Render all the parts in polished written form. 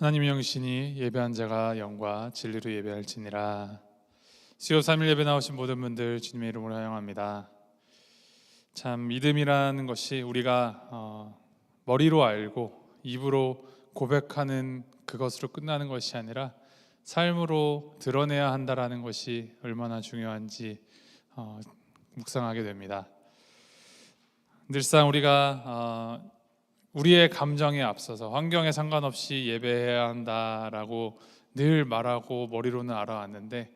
하나님 영이시니 예배한 자가 영과 진리로 예배할지니라. 수요 3일 예배 나오신 모든 분들 주님의 이름으로 환영합니다. 참 믿음이라는 것이 우리가 머리로 알고 입으로 고백하는 그것으로 끝나는 것이 아니라 삶으로 드러내야 한다라는 것이 얼마나 중요한지 묵상하게 됩니다. 늘상 우리가 우리의 감정에 앞서서 환경에 상관없이 예배해야 한다라고 늘 말하고 머리로는 알아왔는데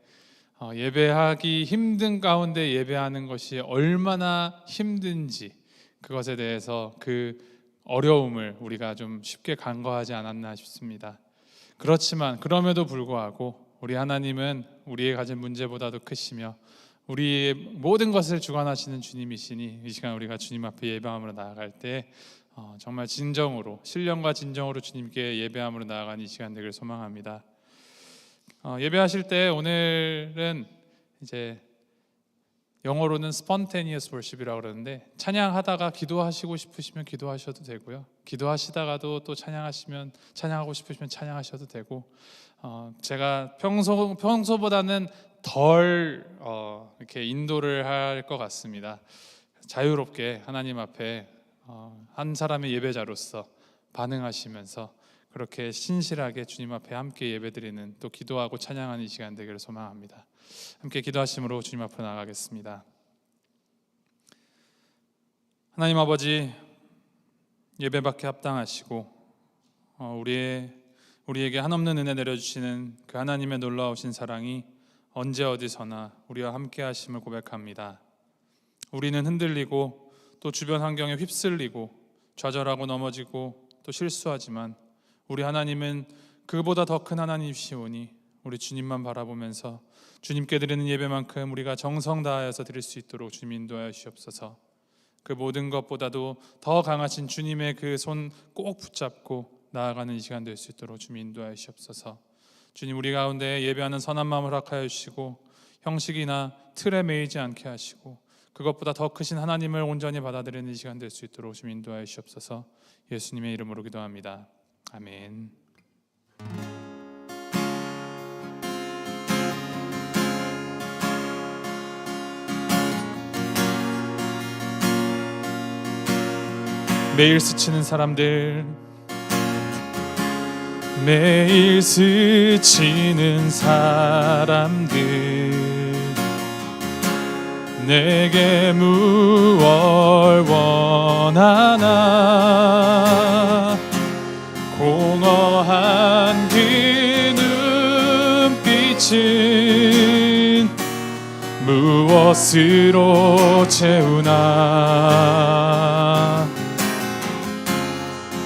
예배하기 힘든 가운데 예배하는 것이 얼마나 힘든지 그것에 대해서 그 어려움을 우리가 좀 쉽게 간과하지 않았나 싶습니다. 그렇지만 그럼에도 불구하고 우리 하나님은 우리의 가진 문제보다도 크시며 우리의 모든 것을 주관하시는 주님이시니 이 시간 우리가 주님 앞에 예배함으로 나아갈 때 정말 진정으로 신령과 진정으로 주님께 예배함으로 나아가는 이 시간 되기를 소망합니다. 예배하실 때 오늘은 이제 영어로는 spontaneous worship이라고 그러는데 찬양하다가 기도하시고 싶으시면 기도하셔도 되고요. 기도하시다가도 또 찬양하고 싶으시면 찬양하셔도 되고 제가 평소보다는 덜 이렇게 인도를 할 것 같습니다. 자유롭게 하나님 앞에 한 사람의 예배자로서 반응하시면서 그렇게 신실하게 주님 앞에 함께 예배드리는 또 기도하고 찬양하는 이 시간 되기를 소망합니다. 함께 기도하심으로 주님 앞으로 나아가겠습니다. 하나님 아버지, 예배받게 합당하시고 우리에게 한없는 은혜 내려주시는 그 하나님의 놀라우신 사랑이 언제 어디서나 우리와 함께 하심을 고백합니다. 우리는 흔들리고 또 주변 환경에 휩쓸리고 좌절하고 넘어지고 또 실수하지만 우리 하나님은 그보다 더 큰 하나님이시오니 우리 주님만 바라보면서 주님께 드리는 예배만큼 우리가 정성 다하여서 드릴 수 있도록 주님 인도하여 주시옵소서. 그 모든 것보다도 더 강하신 주님의 그 손 꼭 붙잡고 나아가는 이 시간 될 수 있도록 주님 인도하여 주시옵소서. 주님, 우리 가운데 예배하는 선한 마음을 허락하여 주시고 형식이나 틀에 매이지 않게 하시고 그것보다 더 크신 하나님을 온전히 받아들이는 이 시간 될 수 있도록 주님 인도하여 주시옵소서. 예수님의 이름으로 기도합니다. 아멘. 매일 스치는 사람들, 매일 스치는 사람들, 내게 무얼 원하나 공허한 그 눈빛은 무엇으로 채우나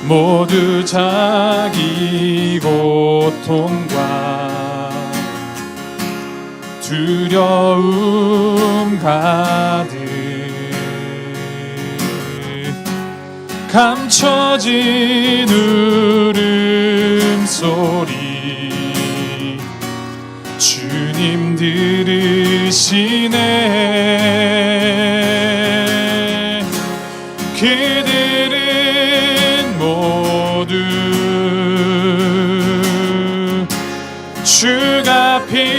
모두 자기 고통과 두려움 가득 감춰진 울음소리 주님 들으시네. 그들은 모두 주가 필요해.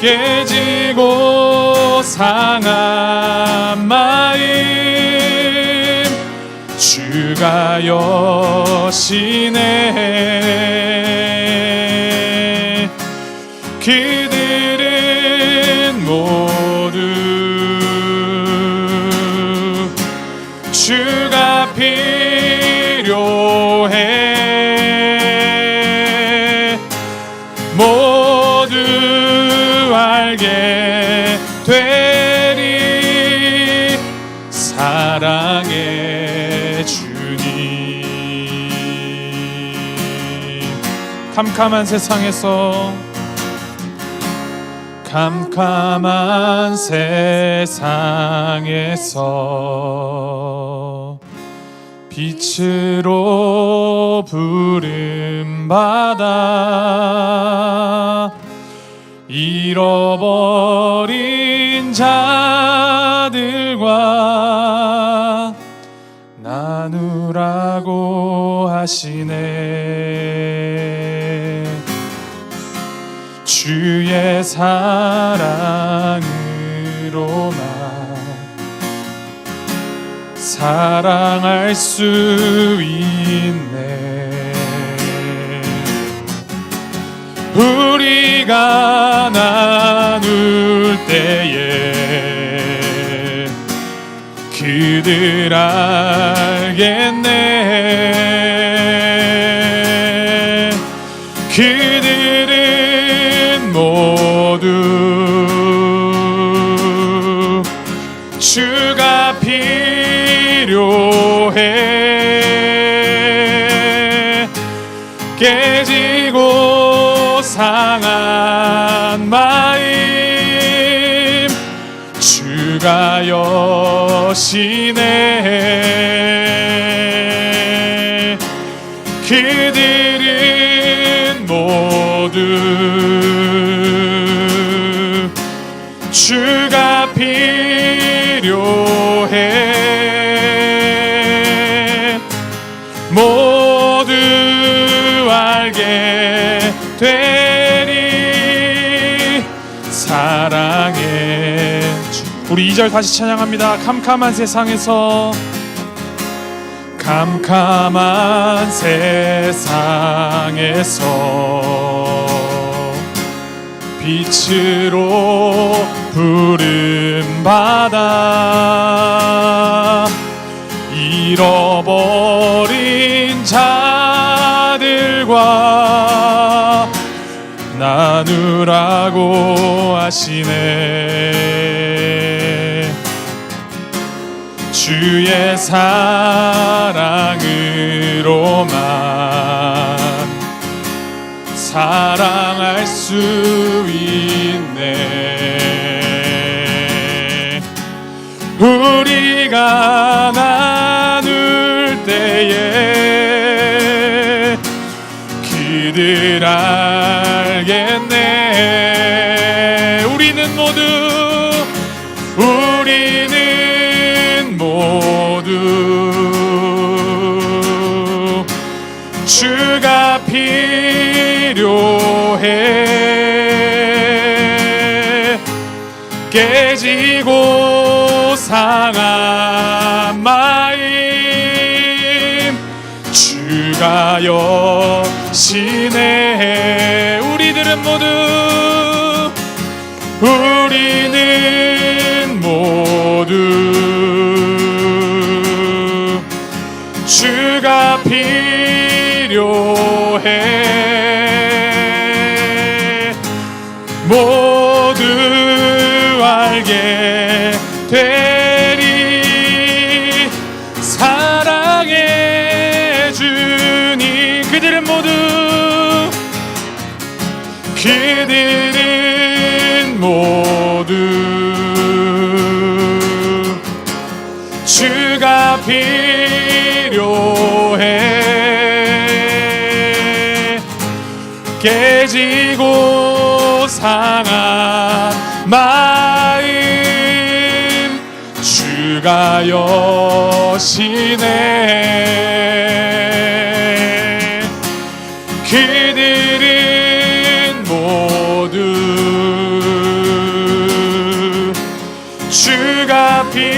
깨지고 상한 마음 주가 여시네. 그들은 모두 주가 필요해. 모두 알게 되리 사랑의 주님. 캄캄한 세상에서 빛으로 부름받아 잃어버린 자들과 나누라고 하시네. 주의 사랑으로만 사랑할 수 있네. 우리가 나눌 때에 그들 알겠네. 그들은 모두 주가 필요해. 깨지고 상한 마음 주가 여시네. 그들은 모두 주가 필요해. 모두 알게 되리 사랑의 주. 우리 2절 다시 찬양합니다. 캄캄한 세상에서 빛으로 부름받아 잃어버린 자들과 나누라고 하시네. 주의 사랑으로만 사랑할 수 있네. 우리가 나눌 때에 그들 알겠네. 우리는 모두 주가 필요해. 깨지고 상한 마음 주가 여시네. 우리는 모두 주가 필요해. 모두 알게 되리 사랑의 주님. 그들은 모두 주가 필요해. 깨지고 상한 마음 주가 여시네. 그들은 모두 주가 필요해.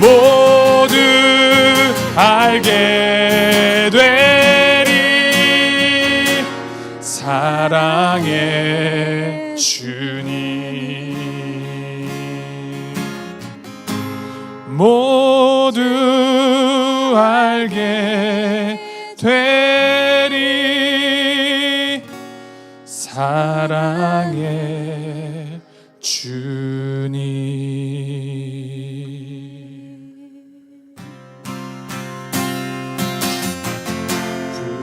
모두 알게 돼 사랑의 주님. 모두 알게 되리 사랑의 주님.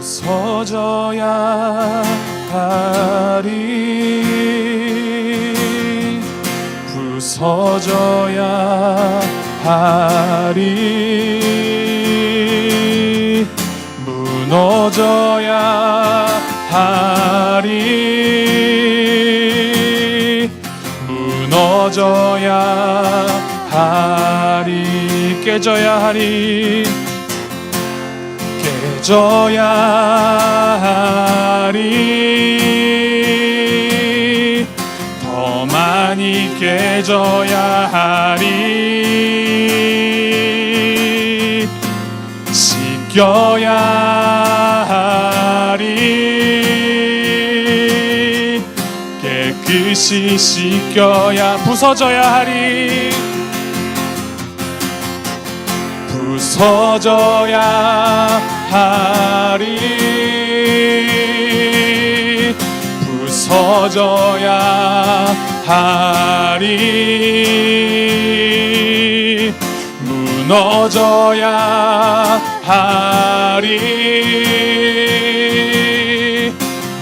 부서져야 하리 부서져야 하리 무너져야 하리 무너져야 하리 깨져야 하리 깨져야 하리 더 많이 깨져야 하리 씻겨야 하리 깨끗이 씻겨야 부서져야 하리 부서져야 하리 부서져야 하리 무너져야 하리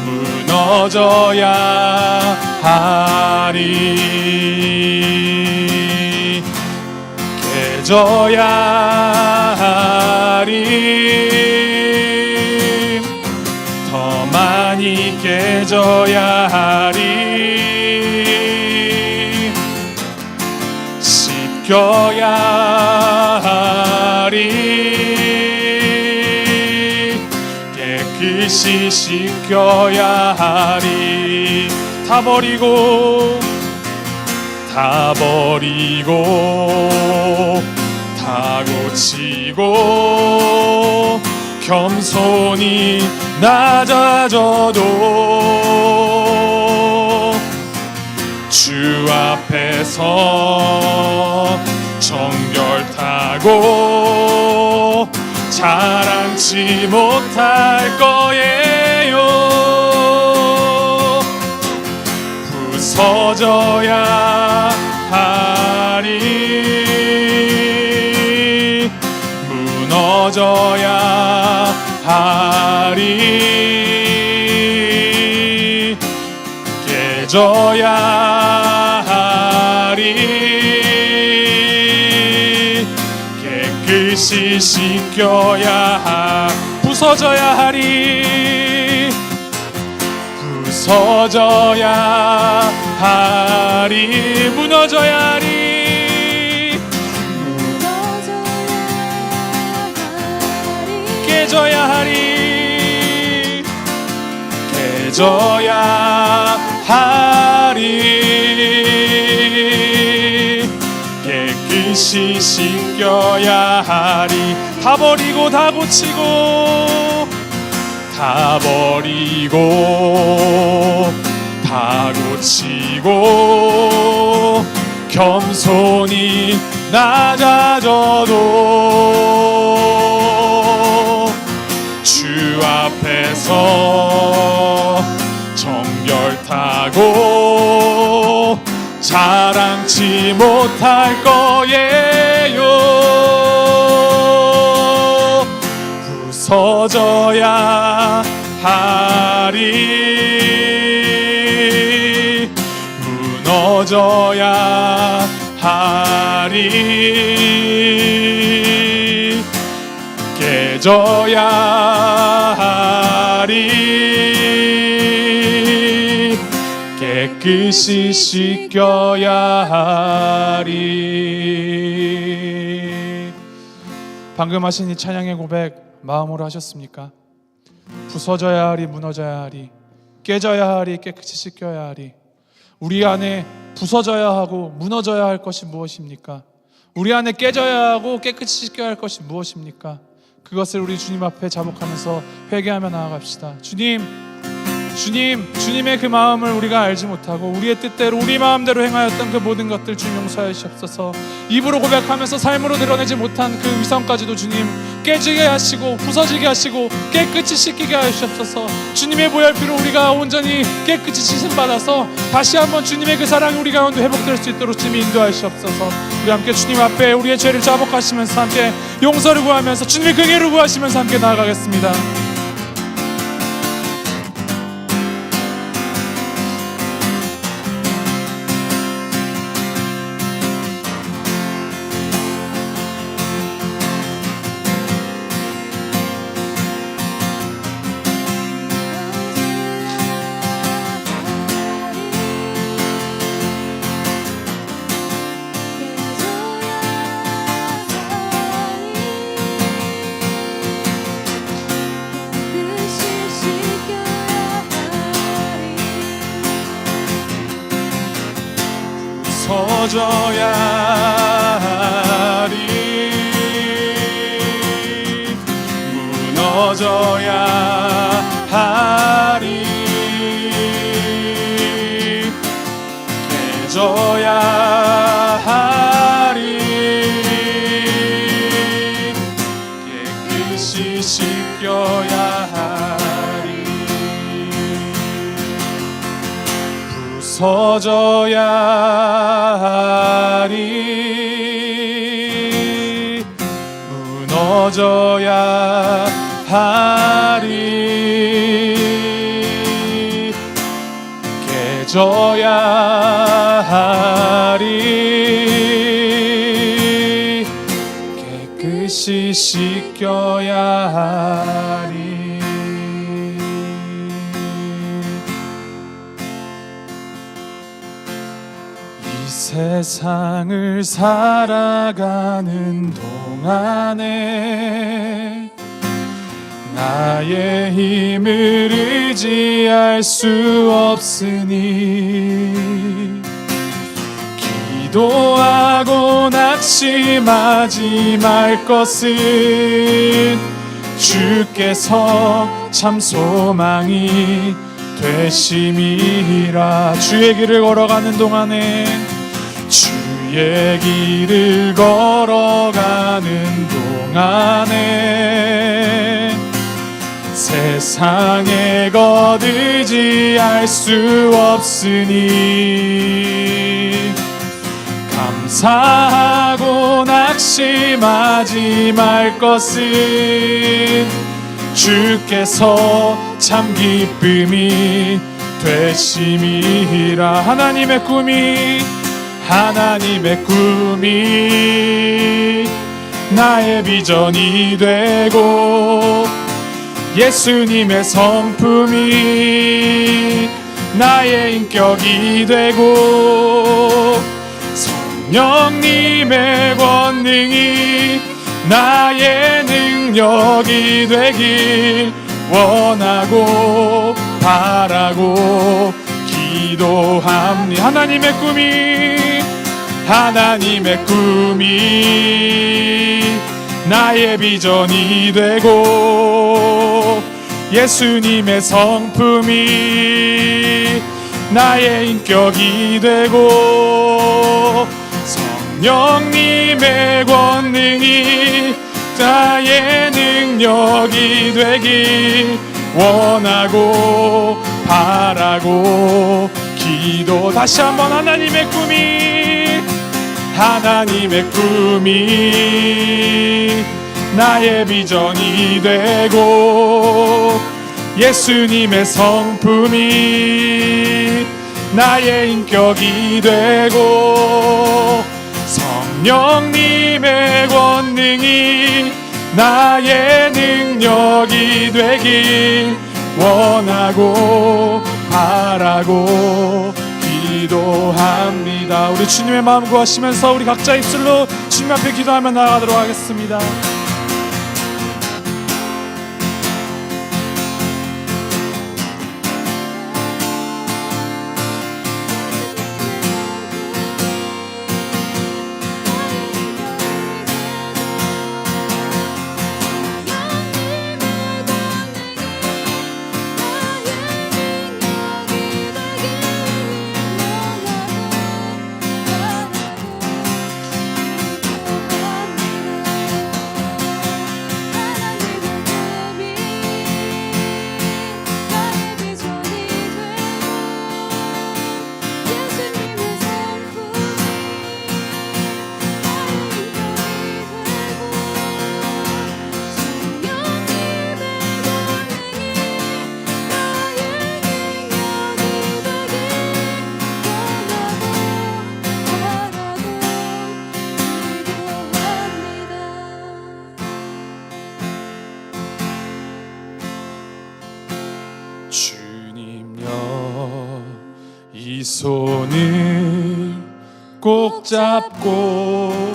무너져야 하리 깨져야 하리 더 많이 깨져야 하리 씻겨야 하리 깨끗이 씻겨야 하리 다 버리고 다 버리고 다 고치고 겸손히 낮아져도 주 앞에서 정결타고 자랑치 못할 거예요. 부서져야 하리 무너져야 하리 깨져야 하리 깨끗이 씻겨야 부서져야 하리 부서져야 하리 무너져야 하리 깨져야 하리 깨져야 하리 깨끗이 씻겨야 하리 다 버리고 다 고치고 다 버리고 다 고치고 겸손히 낮아져도 주 앞에서 정결타고 자랑치 못할 거예요. 부서져야 하리 무너져야 하리 깨져야 하리 깨끗이 씻겨야 하리. 방금 하신 이 찬양의 고백 마음으로 하셨습니까? 부서져야 하리 무너져야 하리 깨져야 하리 깨끗이 씻겨야 하리. 우리 안에 부서져야 하고 무너져야 할 것이 무엇입니까? 우리 안에 깨져야 하고 깨끗이 씻겨야 할 것이 무엇입니까? 그것을 우리 주님 앞에 자복하면서 회개하며 나아갑시다. 주님, 주님의 그 마음을 우리가 알지 못하고 우리의 뜻대로 우리 마음대로 행하였던 그 모든 것들 주님 용서하여 주옵소서. 입으로 고백하면서 삶으로 드러내지 못한 그 위선까지도 주님 깨지게 하시고 부서지게 하시고 깨끗이 씻기게 하여 주옵소서. 주님의 보혈피로 우리가 온전히 깨끗이 씻음받아서 다시 한번 주님의 그 사랑이 우리 가운데 회복될 수 있도록 주님 인도하여 주옵소서. 우리 함께 주님 앞에 우리의 죄를 자복하시면서 함께 용서를 구하면서 주님의 긍휼을 구하시면서 함께 나아가겠습니다. 부서져야 하리 무너져야 하리 깨져야 하리 깨끗이 씻겨야 하리 부서져야 하리 무너져야 하리 깨져야 하리 깨끗이 씻겨야 하리 세상을 살아가는 동안에 나의 힘을 의지할 수 없으니 기도하고 낙심하지 말 것은 주께서 참 소망이 되심이라. 주의 길을 걸어가는 동안에 주의 길을 걸어가는 동안에 세상에 거두지할 수 없으니 감사하고 낙심하지 말 것은 주께서 참 기쁨이 되심이라. 하나님의 꿈이 나의 비전이 되고 예수님의 성품이 나의 인격이 되고 성령님의 권능이 나의 능력이 되길 원하고 바라고 기도합니다. 하나님의 꿈이 나의 비전이 되고 예수님의 성품이 나의 인격이 되고 성령님의 권능이 나의 능력이 되길 원하고 바라고 기도. 다시 한번 하나님의 꿈이 나의 비전이 되고 예수님의 성품이 나의 인격이 되고 성령님의 권능이 나의 능력이 되길 원하고 바라고 기도합니다. 우리 주님의 마음 구하시면서 우리 각자 입술로 주님 앞에 기도하며 나아가도록 하겠습니다. 손을 꼭 잡고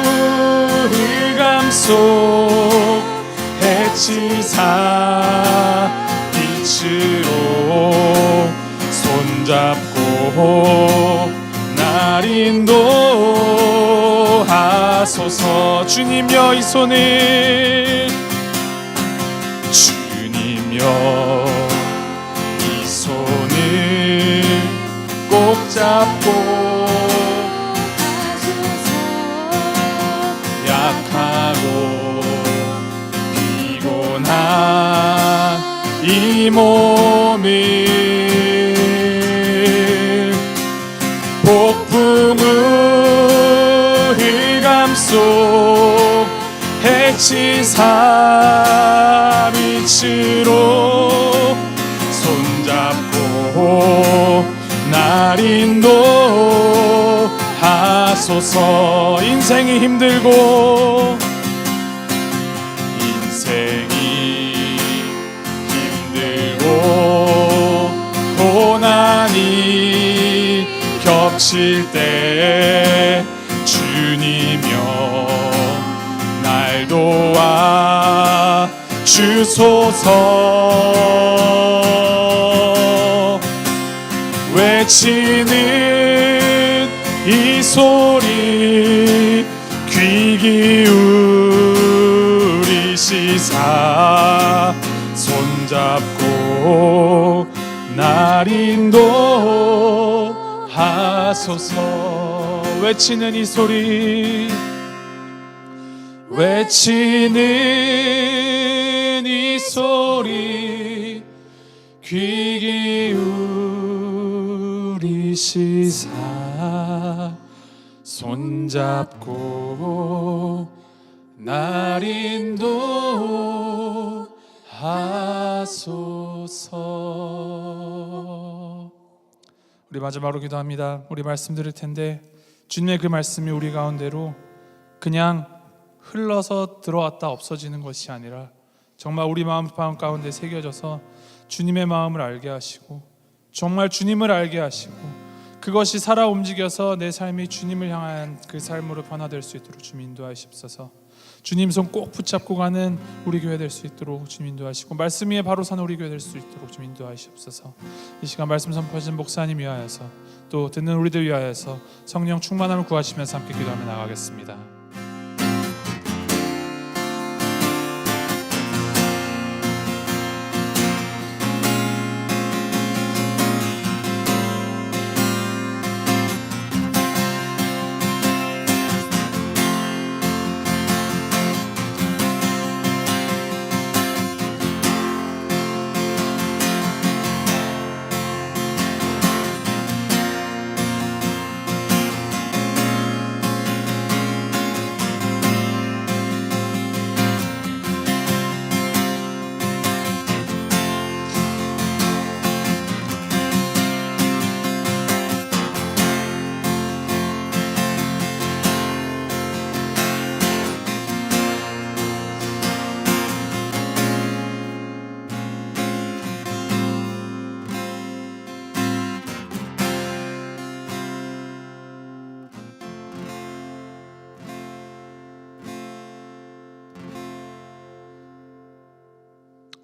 폭풍을 감속 해치사 빛으로 손잡고 날 인도하소서. 주님여 이 손을, 주님여 이 손을 꼭 잡고 약하고 피곤한 이 몸을 폭풍을 감속 해치사 빛으로 손잡고 날 인도하소서. 인생이 힘들고 고난이 겹칠 때 주님여 날 도와 주소서. 외치는 이 소리 귀 기울이시사 손잡고 날 인도하소서. 외치는 이 소리, 외치는 이 소리 귀 기울이시사 손잡고 날 인도하소서. 우리 마지막으로 기도합니다. 우리 말씀 드릴 텐데 주님의 그 말씀이 우리 가운데로 그냥 흘러서 들어왔다 없어지는 것이 아니라 정말 우리 마음 가운데 새겨져서 주님의 마음을 알게 하시고 정말 주님을 알게 하시고 그것이 살아 움직여서 내 삶이 주님을 향한 그 삶으로 변화될 수 있도록 주님 인도하시옵소서. 주님 손 꼭 붙잡고 가는 우리 교회 될 수 있도록 주님 인도하시고 말씀 위에 바로 사는 우리 교회 될 수 있도록 주님 인도하시옵소서. 이 시간 말씀 선포하신 목사님 위하여서 또 듣는 우리들 위하여서 성령 충만함을 구하시면서 함께 기도하며 나가겠습니다.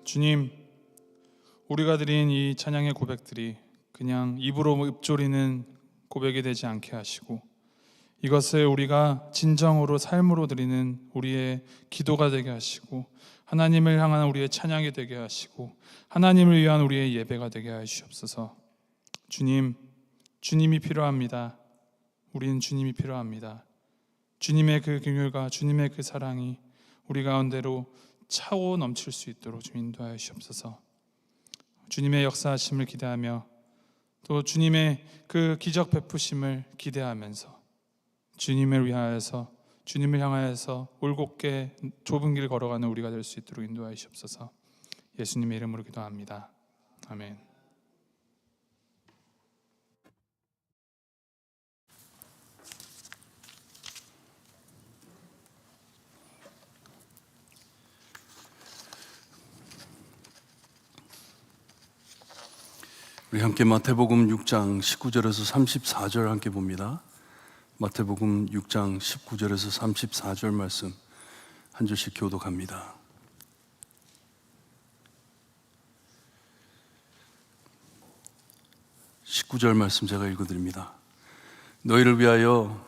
주님, 우리가 드린 이 찬양의 고백들이 그냥 입으로 읊조리는 고백이 되지 않게 하시고 이것을 우리가 진정으로 삶으로 드리는 우리의 기도가 되게 하시고 하나님을 향한 우리의 찬양이 되게 하시고 하나님을 위한 우리의 예배가 되게 하시옵소서. 주님, 주님이 필요합니다. 우리는 주님이 필요합니다. 주님의 그 긍휼과 주님의 그 사랑이 우리 가운데로 차고 넘칠 수 있도록 좀 인도하여 주옵소서. 주님의 역사하심을 기대하며 또 주님의 그 기적 베푸심을 기대하면서 주님을 위하여서 주님을 향하여서 올곧게 좁은 길 걸어가는 우리가 될 수 있도록 인도하여 주옵소서. 예수님의 이름으로 기도합니다. 아멘. 우리 함께 마태복음 6장 19절에서 34절 함께 봅니다. 마태복음 6장 19절에서 34절 말씀 한 절씩 교독합니다. (19절) 말씀 제가 읽어드립니다. 너희를 위하여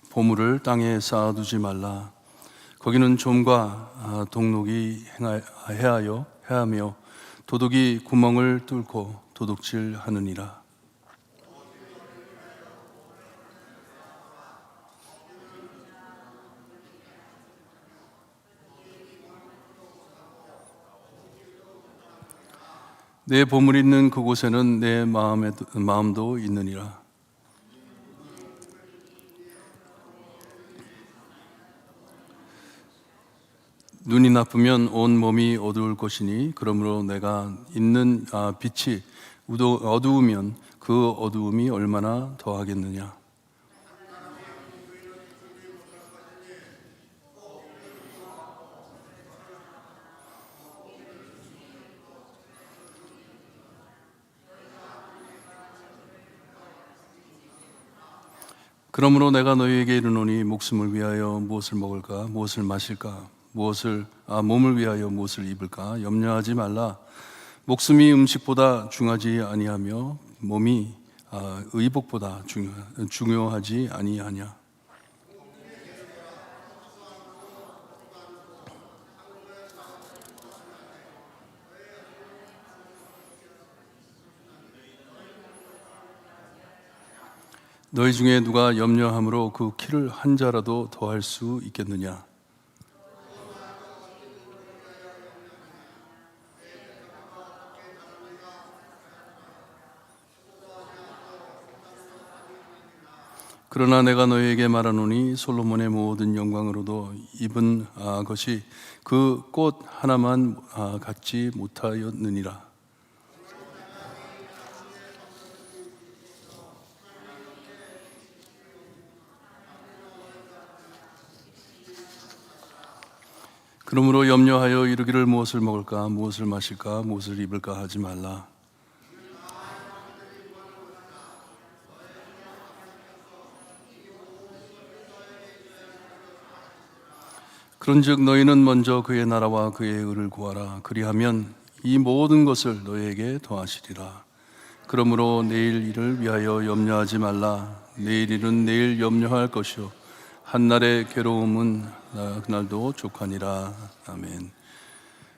보물을 땅에 쌓아두지 말라. 거기는 좀과 동록이 해하며 도둑이 구멍을 뚫고 도둑질하느니라. 내 보물이 있는 그곳에는 내 마음도 있느니라. 눈이 나쁘면 온 몸이 어두울 것이니 그러므로 내가 있는 빛이 어두우면 그 어두움이 얼마나 더하겠느냐. 그러므로 내가 너희에게 이르노니 목숨을 위하여 무엇을 먹을까, 무엇을 마실까, 몸을 위하여 무엇을 입을까 염려하지 말라. 목숨이 음식보다 중하지 아니하며 몸이 의복보다 중요하지 아니하냐. 너희 중에 누가 염려함으로 그 키를 한 자라도 더할 수 있겠느냐. 그러나 내가 너희에게 말하노니 솔로몬의 모든 영광으로도 입은 것이 그 꽃 하나만 갖지 못하였느니라. 그러므로 염려하여 이르기를 무엇을 먹을까, 무엇을 마실까, 무엇을 입을까 하지 말라. 그런즉 너희는 먼저 그의 나라와 그의 의를 구하라. 그리하면 이 모든 것을 너희에게 더하시리라. 그러므로 내일 일을 위하여 염려하지 말라. 내일 일은 내일 염려할 것이요 한날의 괴로움은 그날도 족하니라. 아멘.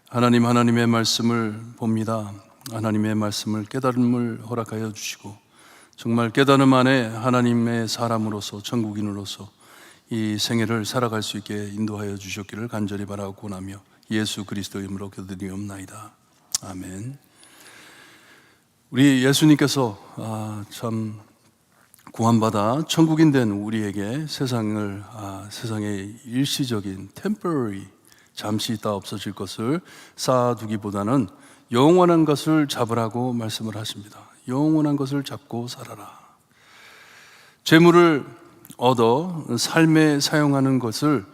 하나님의 말씀을 봅니다. 하나님의 말씀을 깨달음을 허락하여 주시고 정말 깨달음 안에 하나님의 사람으로서 천국인으로서 이 생애를 살아갈 수 있게 인도하여 주셨기를 간절히 바라고 원하며 예수 그리스도의 이름으로 기도드리옵나이다. 아멘. 우리 예수님께서 참 구원받아 천국인 된 우리에게 세상의 일시적인 temporary, 잠시 있다 없어질 것을 쌓아두기보다는 영원한 것을 잡으라고 말씀을 하십니다. 영원한 것을 잡고 살아라. 재물을 얻어 삶에 사용하는 것을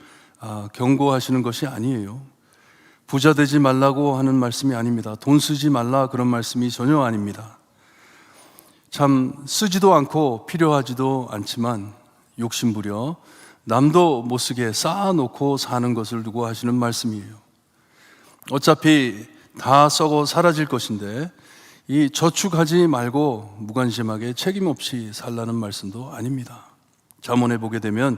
경고하시는 것이 아니에요. 부자 되지 말라고 하는 말씀이 아닙니다. 돈 쓰지 말라 그런 말씀이 전혀 아닙니다. 참 쓰지도 않고 필요하지도 않지만 욕심부려 남도 못 쓰게 쌓아놓고 사는 것을 두고 하시는 말씀이에요. 어차피 다 썩어 사라질 것인데 이 저축하지 말고 무관심하게 책임 없이 살라는 말씀도 아닙니다. 잠언에 보게 되면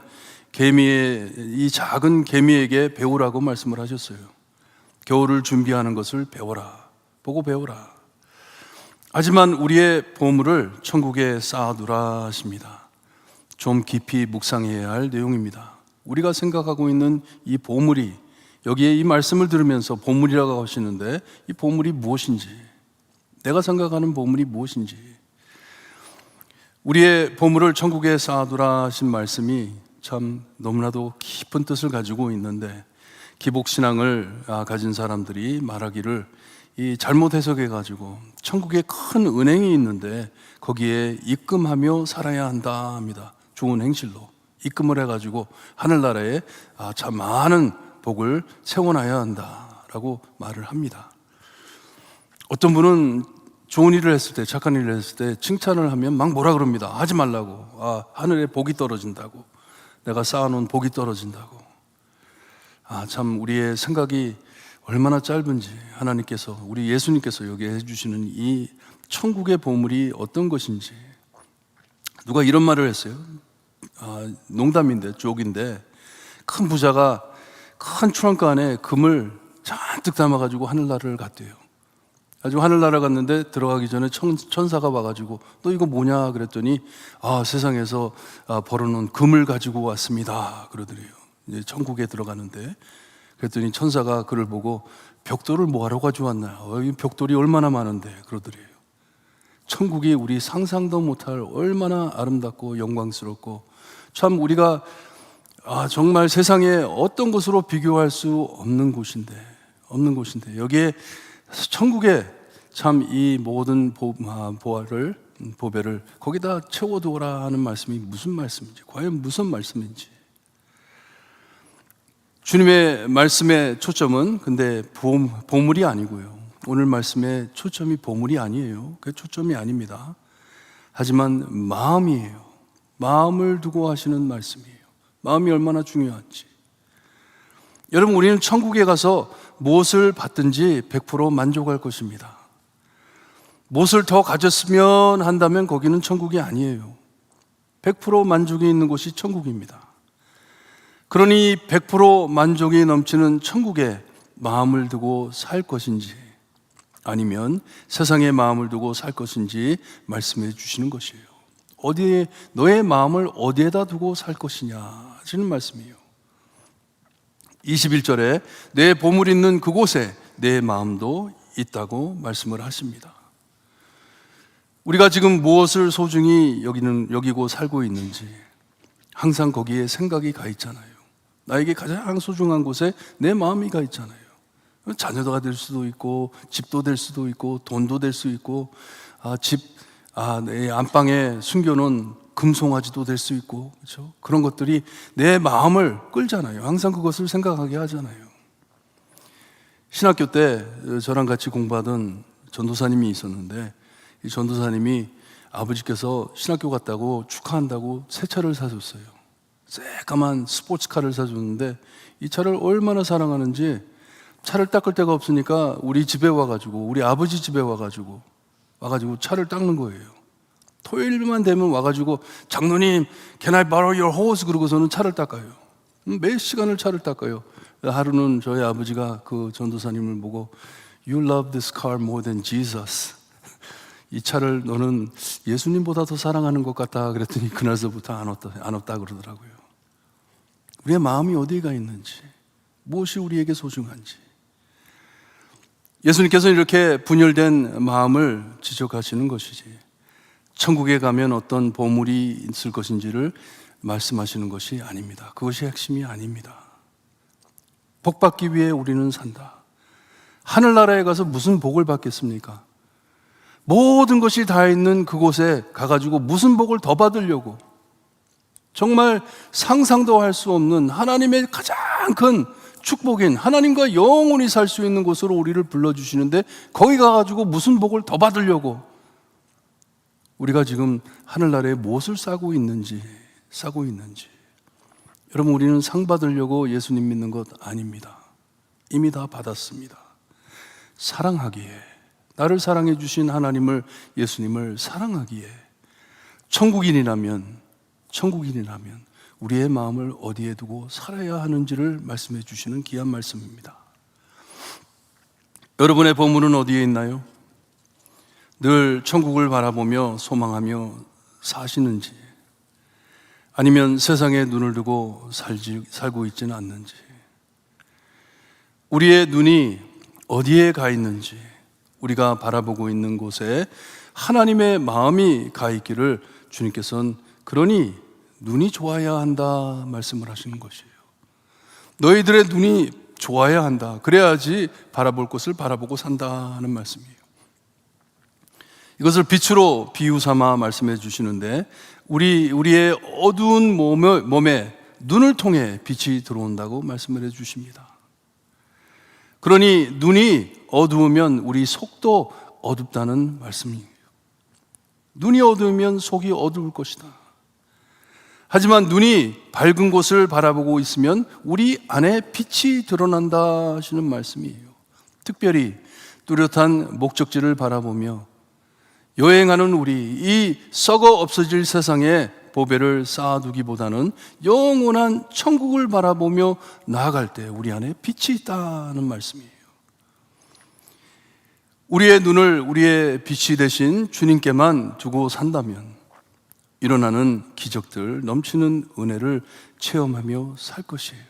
이 작은 개미에게 배우라고 말씀을 하셨어요. 겨울을 준비하는 것을 보고 배워라. 하지만 우리의 보물을 천국에 쌓아두라 하십니다. 좀 깊이 묵상해야 할 내용입니다. 우리가 생각하고 있는 이 보물이, 여기에 이 말씀을 들으면서 보물이라고 하시는데 이 보물이 무엇인지, 내가 생각하는 보물이 무엇인지, 우리의 보물을 천국에 쌓아두라 하신 말씀이 참 너무나도 깊은 뜻을 가지고 있는데 기복신앙을 가진 사람들이 말하기를 이 잘못 해석해가지고 천국에 큰 은행이 있는데 거기에 입금하며 살아야 한다 합니다. 좋은 행실로 입금을 해가지고 하늘나라에 참 많은 복을 채워놔야 한다라고 말을 합니다. 어떤 분은 좋은 일을 했을 때, 착한 일을 했을 때 칭찬을 하면 막 뭐라 그럽니다. 하지 말라고. 하늘에 복이 떨어진다고. 내가 쌓아놓은 복이 떨어진다고. 참 우리의 생각이 얼마나 짧은지 하나님께서, 우리 예수님께서 여기 해주시는 이 천국의 보물이 어떤 것인지. 누가 이런 말을 했어요. 농담인데, 쪽인데, 큰 부자가 큰 트렁크 안에 금을 잔뜩 담아가지고 하늘나라를 갔대요. 아주 하늘나라 갔는데 들어가기 전에 천사가 와가지고 너 이거 뭐냐 그랬더니 세상에서 벌어놓은 금을 가지고 왔습니다 그러더래요. 이제 천국에 들어가는데 그랬더니 천사가 그를 보고 벽돌을 뭐하러 가져왔나요? 이 벽돌이 얼마나 많은데 그러더래요. 천국이 우리 상상도 못할 얼마나 아름답고 영광스럽고 참 우리가 정말 세상에 어떤 것으로 비교할 수 없는 곳인데 여기에 천국에 참 이 모든 보배를 거기다 채워두어라 하는 말씀이 무슨 말씀인지, 과연 무슨 말씀인지. 주님의 말씀의 초점은 근데 보물이 아니고요. 오늘 말씀의 초점이 보물이 아니에요. 그게 초점이 아닙니다. 하지만 마음이에요. 마음을 두고 하시는 말씀이에요. 마음이 얼마나 중요한지. 여러분, 우리는 천국에 가서 무엇을 받든지 100% 만족할 것입니다. 무엇을 더 가졌으면 한다면 거기는 천국이 아니에요. 100% 만족이 있는 곳이 천국입니다. 그러니 100% 만족이 넘치는 천국에 마음을 두고 살 것인지 아니면 세상에 마음을 두고 살 것인지 말씀해 주시는 것이에요. 너의 마음을 어디에다 두고 살 것이냐 하시는 말씀이에요. 21절에 내 보물 있는 그곳에 내 마음도 있다고 말씀을 하십니다. 우리가 지금 무엇을 소중히 여기고 살고 있는지 항상 거기에 생각이 가 있잖아요. 나에게 가장 소중한 곳에 내 마음이 가 있잖아요. 자녀가 될 수도 있고 집도 될 수도 있고 돈도 될 수 있고 내 안방에 숨겨놓은 금송아지도 될 수 있고 그렇죠? 그런 것들이 내 마음을 끌잖아요. 항상 그것을 생각하게 하잖아요. 신학교 때 저랑 같이 공부하던 전도사님이 있었는데 이 전도사님이 아버지께서 신학교 갔다고 축하한다고 새 차를 사줬어요. 새까만 스포츠카를 사줬는데 이 차를 얼마나 사랑하는지 차를 닦을 데가 없으니까 우리 집에 와가지고 우리 아버지 집에 와가지고 차를 닦는 거예요. 토요일만 되면 와가지고 장로님 can I borrow your hose 그러고서는 차를 닦아요. 몇 시간을 차를 닦아요. 하루는 저희 아버지가 그 전도사님을 보고 You love this car more than Jesus. 이 차를 너는 예수님보다 더 사랑하는 것 같다 그랬더니 그날서부터 안 왔다 그러더라고요. 우리의 마음이 어디가 있는지, 무엇이 우리에게 소중한지. 예수님께서는 이렇게 분열된 마음을 지적하시는 것이지, 천국에 가면 어떤 보물이 있을 것인지를 말씀하시는 것이 아닙니다. 그것이 핵심이 아닙니다. 복받기 위해 우리는 산다. 하늘나라에 가서 무슨 복을 받겠습니까? 모든 것이 다 있는 그곳에 가가지고 무슨 복을 더 받으려고, 정말 상상도 할 수 없는 하나님의 가장 큰 축복인 하나님과 영원히 살 수 있는 곳으로 우리를 불러주시는데 거기 가가지고 무슨 복을 더 받으려고 우리가 지금 하늘나라에 무엇을 싸고 있는지. 여러분, 우리는 상 받으려고 예수님 믿는 것 아닙니다. 이미 다 받았습니다. 사랑하기에, 나를 사랑해 주신 하나님을, 예수님을 사랑하기에 천국인이라면 우리의 마음을 어디에 두고 살아야 하는지를 말씀해 주시는 귀한 말씀입니다. 여러분의 보물은 어디에 있나요? 늘 천국을 바라보며 소망하며 사시는지, 아니면 세상에 눈을 두고 살고 있지는 않는지, 우리의 눈이 어디에 가 있는지, 우리가 바라보고 있는 곳에 하나님의 마음이 가 있기를 주님께서는 그러니 눈이 좋아야 한다 말씀을 하시는 것이에요. 너희들의 눈이 좋아야 한다. 그래야지 바라볼 것을 바라보고 산다 하는 말씀이에요. 이것을 빛으로 비유 삼아 말씀해 주시는데 우리의 어두운 몸에 눈을 통해 빛이 들어온다고 말씀을 해 주십니다. 그러니 눈이 어두우면 우리 속도 어둡다는 말씀이에요. 눈이 어두우면 속이 어두울 것이다. 하지만 눈이 밝은 곳을 바라보고 있으면 우리 안에 빛이 드러난다 하시는 말씀이에요. 특별히 뚜렷한 목적지를 바라보며 여행하는 우리, 이 썩어 없어질 세상에 보배를 쌓아두기보다는 영원한 천국을 바라보며 나아갈 때 우리 안에 빛이 있다는 말씀이에요. 우리의 눈을 우리의 빛이 되신 주님께만 두고 산다면 일어나는 기적들, 넘치는 은혜를 체험하며 살 것이에요.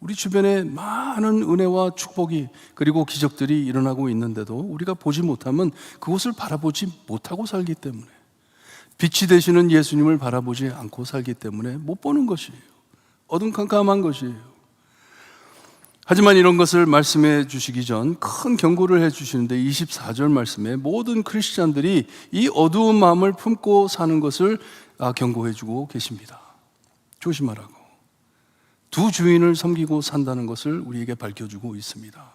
우리 주변에 많은 은혜와 축복이 그리고 기적들이 일어나고 있는데도 우리가 보지 못하면 그것을 바라보지 못하고 살기 때문에, 빛이 되시는 예수님을 바라보지 않고 살기 때문에 못 보는 것이에요. 어둠캄캄한 것이에요. 하지만 이런 것을 말씀해 주시기 전 큰 경고를 해 주시는데 24절 말씀에 모든 크리스찬들이 이 어두운 마음을 품고 사는 것을 경고해 주고 계십니다. 조심하라고. 두 주인을 섬기고 산다는 것을 우리에게 밝혀주고 있습니다.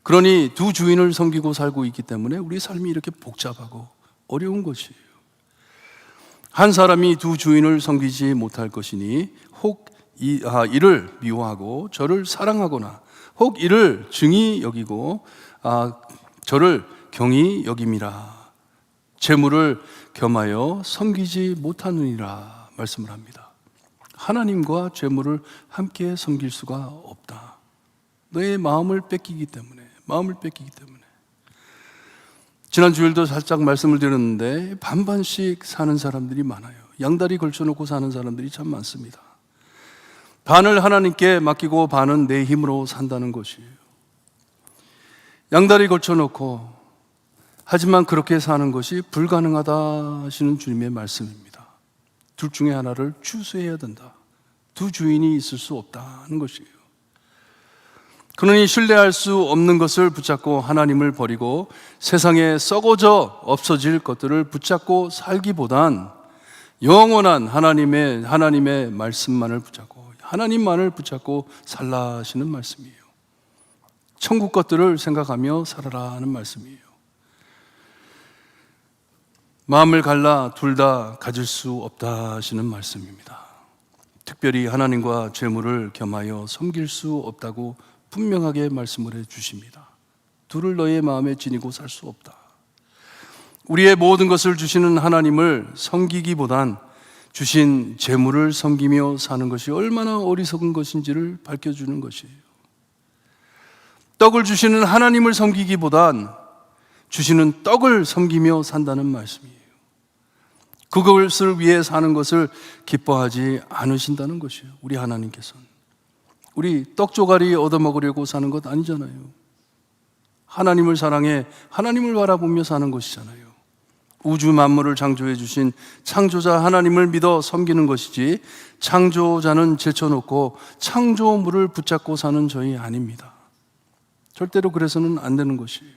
그러니 두 주인을 섬기고 살고 있기 때문에 우리 삶이 이렇게 복잡하고 어려운 것이에요. 한 사람이 두 주인을 섬기지 못할 것이니 혹 이를 미워하고 저를 사랑하거나 혹 이를 증히 여기고 저를 경히 여김이라. 재물을 겸하여 섬기지 못하느니라 말씀을 합니다. 하나님과 재물을 함께 섬길 수가 없다. 너의 마음을 뺏기기 때문에. 지난 주일도 살짝 말씀을 드렸는데 반반씩 사는 사람들이 많아요. 양다리 걸쳐놓고 사는 사람들이 참 많습니다. 반을 하나님께 맡기고 반은 내 힘으로 산다는 것이에요. 양다리 걸쳐놓고, 하지만 그렇게 사는 것이 불가능하다 하시는 주님의 말씀입니다. 둘 중에 하나를 추수해야 된다. 두 주인이 있을 수 없다는 것이에요. 그러니 신뢰할 수 없는 것을 붙잡고 하나님을 버리고 세상에 썩어져 없어질 것들을 붙잡고 살기보단 영원한 하나님의 말씀만을 붙잡고 하나님만을 붙잡고 살라 하시는 말씀이에요. 천국 것들을 생각하며 살아라 하는 말씀이에요. 마음을 갈라 둘 다 가질 수 없다 하시는 말씀입니다. 특별히 하나님과 재물을 겸하여 섬길 수 없다고 분명하게 말씀을 해 주십니다. 둘을 너의 마음에 지니고 살 수 없다. 우리의 모든 것을 주시는 하나님을 섬기기보단 주신 재물을 섬기며 사는 것이 얼마나 어리석은 것인지를 밝혀주는 것이에요. 떡을 주시는 하나님을 섬기기보단 주시는 떡을 섬기며 산다는 말씀이에요. 그것을 위해 사는 것을 기뻐하지 않으신다는 것이에요. 우리 하나님께서는. 우리 떡조가리 얻어먹으려고 사는 것 아니잖아요. 하나님을 사랑해 하나님을 바라보며 사는 것이잖아요. 우주 만물을 창조해 주신 창조자 하나님을 믿어 섬기는 것이지, 창조자는 제쳐놓고 창조물을 붙잡고 사는 저희 아닙니다. 절대로 그래서는 안 되는 것이에요.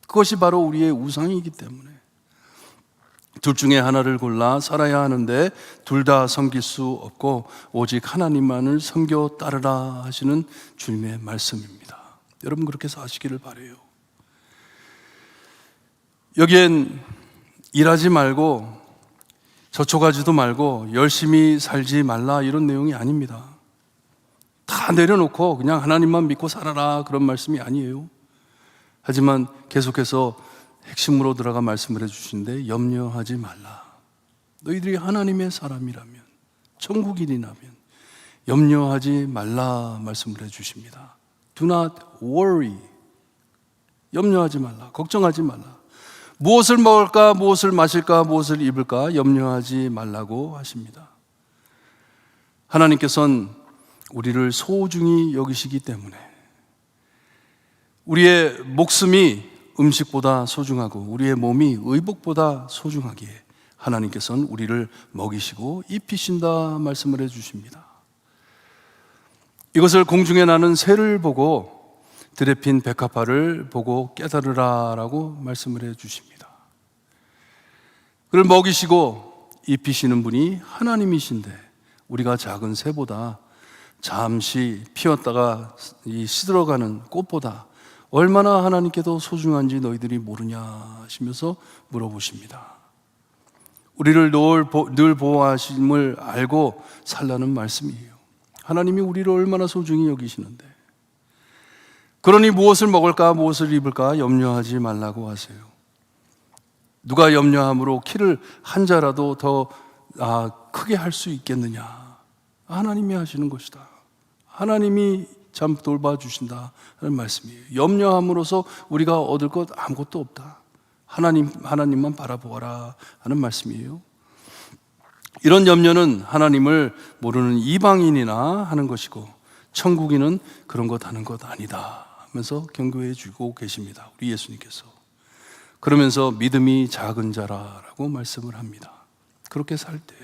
그것이 바로 우리의 우상이기 때문에 둘 중에 하나를 골라 살아야 하는데 둘 다 섬길 수 없고 오직 하나님만을 섬겨 따르라 하시는 주님의 말씀입니다. 여러분 그렇게 사시기를 바라요. 여기엔 일하지 말고 저촉하지도 말고 열심히 살지 말라 이런 내용이 아닙니다. 다 내려놓고 그냥 하나님만 믿고 살아라 그런 말씀이 아니에요. 하지만 계속해서 핵심으로 들어가 말씀을 해주시는데 염려하지 말라. 너희들이 하나님의 사람이라면, 천국인이라면 염려하지 말라 말씀을 해주십니다. Do not worry. 염려하지 말라. 걱정하지 말라. 무엇을 먹을까, 무엇을 마실까, 무엇을 입을까 염려하지 말라고 하십니다. 하나님께서는 우리를 소중히 여기시기 때문에 우리의 목숨이 음식보다 소중하고 우리의 몸이 의복보다 소중하기에 하나님께서는 우리를 먹이시고 입히신다 말씀을 해주십니다. 이것을 공중에 나는 새를 보고 들에 핀 백합화를 보고 깨달으라라고 말씀을 해주십니다. 그를 먹이시고 입히시는 분이 하나님이신데 우리가 작은 새보다 잠시 피었다가 시들어가는 꽃보다 얼마나 하나님께 더 소중한지 너희들이 모르냐 하시면서 물어보십니다. 우리를 늘 보호하심을 알고 살라는 말씀이에요. 하나님이 우리를 얼마나 소중히 여기시는데, 그러니 무엇을 먹을까 무엇을 입을까 염려하지 말라고 하세요. 누가 염려함으로 키를 한 자라도 더 크게 할 수 있겠느냐? 하나님이 하시는 것이다. 하나님이 참 돌봐주신다 하는 말씀이에요. 염려함으로써 우리가 얻을 것 아무것도 없다. 하나님만 바라보아라 하는 말씀이에요. 이런 염려는 하나님을 모르는 이방인이나 하는 것이고, 천국인은 그런 것 하는 것 아니다 하면서 경고해 주고 계십니다, 우리 예수님께서. 그러면서 믿음이 작은 자라라고 말씀을 합니다. 그렇게 살 때,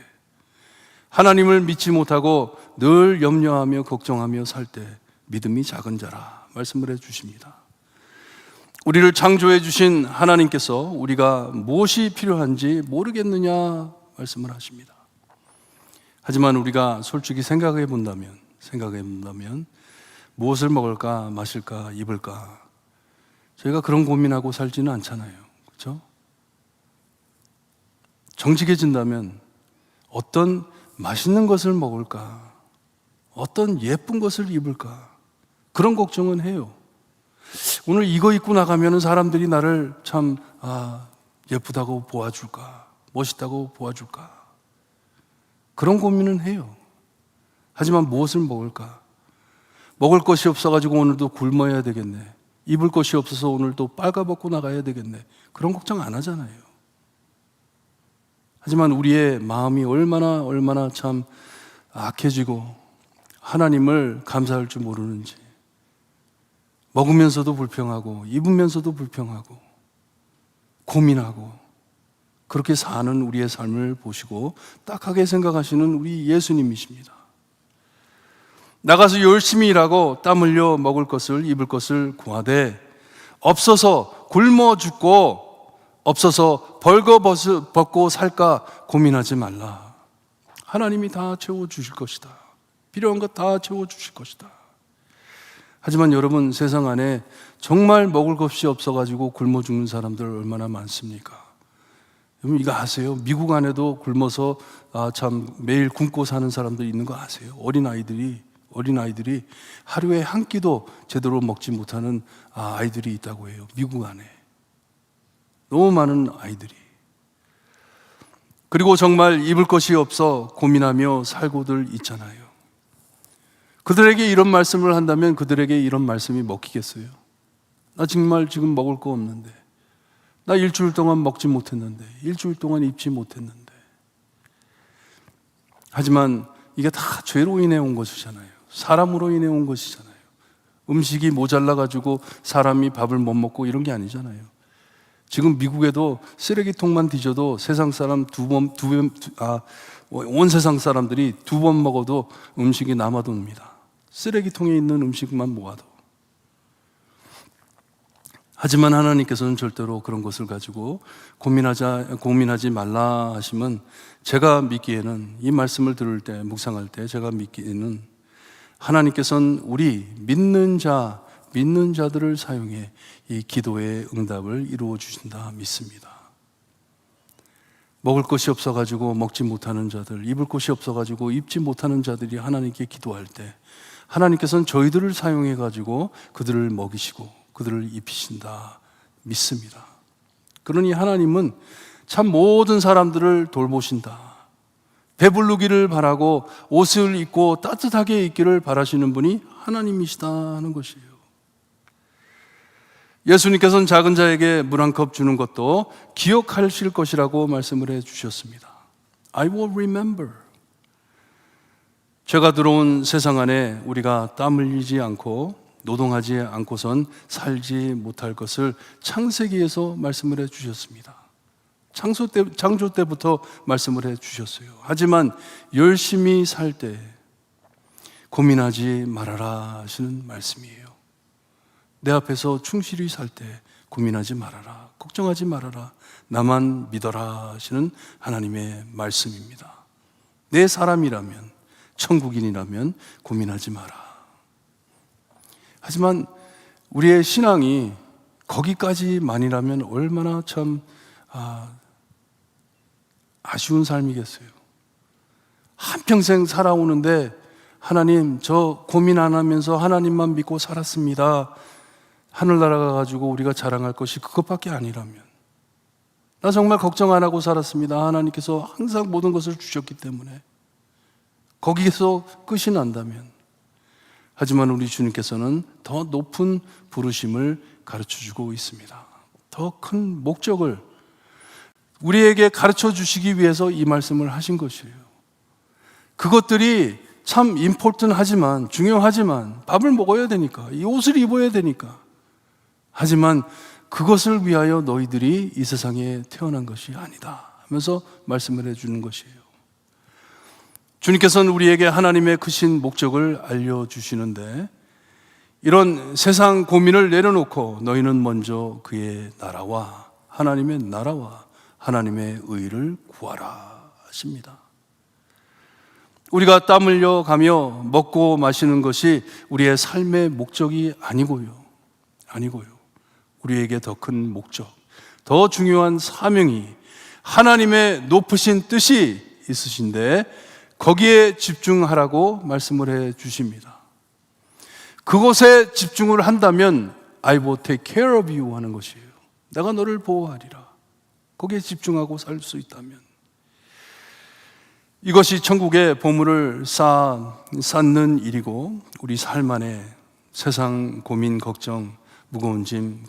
하나님을 믿지 못하고 늘 염려하며 걱정하며 살 때 믿음이 작은 자라 말씀을 해 주십니다. 우리를 창조해 주신 하나님께서 우리가 무엇이 필요한지 모르겠느냐 말씀을 하십니다. 하지만 우리가 솔직히 생각해 본다면 무엇을 먹을까 마실까 입을까, 저희가 그런 고민하고 살지는 않잖아요. 그렇죠? 정직해진다면 어떤 맛있는 것을 먹을까, 어떤 예쁜 것을 입을까, 그런 걱정은 해요. 오늘 이거 입고 나가면 사람들이 나를 참 예쁘다고 보아줄까, 멋있다고 보아줄까, 그런 고민은 해요. 하지만 무엇을 먹을까? 먹을 것이 없어가지고 오늘도 굶어야 되겠네, 입을 것이 없어서 오늘도 빨가벗고 나가야 되겠네, 그런 걱정 안 하잖아요. 하지만 우리의 마음이 얼마나 참 악해지고 하나님을 감사할 줄 모르는지, 먹으면서도 불평하고 입으면서도 불평하고 고민하고 그렇게 사는 우리의 삶을 보시고 딱하게 생각하시는 우리 예수님이십니다. 나가서 열심히 일하고 땀 흘려 먹을 것을 입을 것을 구하되 없어서 굶어 죽고 없어서 벌거벗고 살까 고민하지 말라. 하나님이 다 채워주실 것이다. 필요한 것 다 채워주실 것이다. 하지만 여러분, 세상 안에 정말 먹을 것이 없어가지고 굶어 죽는 사람들 얼마나 많습니까? 여러분 이거 아세요? 미국 안에도 굶어서 참 매일 굶고 사는 사람들이 있는 거 아세요? 어린아이들이 하루에 한 끼도 제대로 먹지 못하는 아이들이 있다고 해요. 미국 안에 너무 많은 아이들이. 그리고 정말 입을 것이 없어 고민하며 살고들 있잖아요. 그들에게 이런 말씀을 한다면 그들에게 이런 말씀이 먹히겠어요? 나 정말 지금 먹을 거 없는데, 나 일주일 동안 먹지 못했는데, 일주일 동안 입지 못했는데. 하지만 이게 다 죄로 인해 온 것이잖아요. 사람으로 인해 온 것이잖아요. 음식이 모자라가지고 사람이 밥을 못 먹고 이런 게 아니잖아요. 지금 미국에도 쓰레기통만 뒤져도 세상 사람 온 세상 사람들이 2번 먹어도 음식이 남아도입니다. 쓰레기통에 있는 음식만 모아도. 하지만 하나님께서는 절대로 그런 것을 가지고 고민하지 말라 하시면, 제가 믿기에는 이 말씀을 들을 때, 묵상할 때 제가 믿기에는 하나님께서는 우리 믿는 자들을 사용해 이 기도의 응답을 이루어 주신다 믿습니다. 먹을 것이 없어가지고 먹지 못하는 자들, 입을 것이 없어가지고 입지 못하는 자들이 하나님께 기도할 때 하나님께서는 저희들을 사용해가지고 그들을 먹이시고 그들을 입히신다 믿습니다. 그러니 하나님은 참 모든 사람들을 돌보신다, 배부르기를 바라고 옷을 입고 따뜻하게 입기를 바라시는 분이 하나님이시다 하는 것이에요. 예수님께서는 작은 자에게 물 한 컵 주는 것도 기억하실 것이라고 말씀을 해 주셨습니다. I will remember. 죄가 들어온 세상 안에 우리가 땀 흘리지 않고 노동하지 않고선 살지 못할 것을 창세기에서 말씀을 해 주셨습니다. 창조 때부터 말씀을 해 주셨어요. 하지만 열심히 살 때 고민하지 말아라 하시는 말씀이에요. 내 앞에서 충실히 살 때 고민하지 말아라, 걱정하지 말아라, 나만 믿어라 하시는 하나님의 말씀입니다. 내 사람이라면, 천국인이라면 고민하지 마라. 하지만 우리의 신앙이 거기까지만이라면 얼마나 참 아쉬운 삶이겠어요. 한평생 살아오는데 하나님, 저 고민 안 하면서 하나님만 믿고 살았습니다. 하늘나라 가가지고 우리가 자랑할 것이 그것밖에 아니라면, 나 정말 걱정 안 하고 살았습니다. 하나님께서 항상 모든 것을 주셨기 때문에, 거기에서 끝이 난다면, 하지만 우리 주님께서는 더 높은 부르심을 가르쳐주고 있습니다. 더 큰 목적을 우리에게 가르쳐 주시기 위해서 이 말씀을 하신 것이에요. 그것들이 참 임포턴하지만, 중요하지만, 밥을 먹어야 되니까, 이 옷을 입어야 되니까, 하지만 그것을 위하여 너희들이 이 세상에 태어난 것이 아니다 하면서 말씀을 해주는 것이에요. 주님께서는 우리에게 하나님의 크신 목적을 알려주시는데, 이런 세상 고민을 내려놓고 너희는 먼저 그의 나라와 하나님의 나라와 하나님의 의를 구하라 하십니다. 우리가 땀 흘려 가며 먹고 마시는 것이 우리의 삶의 목적이 아니고요. 우리에게 더 큰 목적, 더 중요한 사명이 하나님의 높으신 뜻이 있으신데 거기에 집중하라고 말씀을 해 주십니다. 그곳에 집중을 한다면 I will take care of you 하는 것이에요. 내가 너를 보호하리라. 거기에 집중하고 살 수 있다면, 이것이 천국의 보물을 쌓는 일이고, 우리 삶 안에 세상 고민, 걱정, 무거운 짐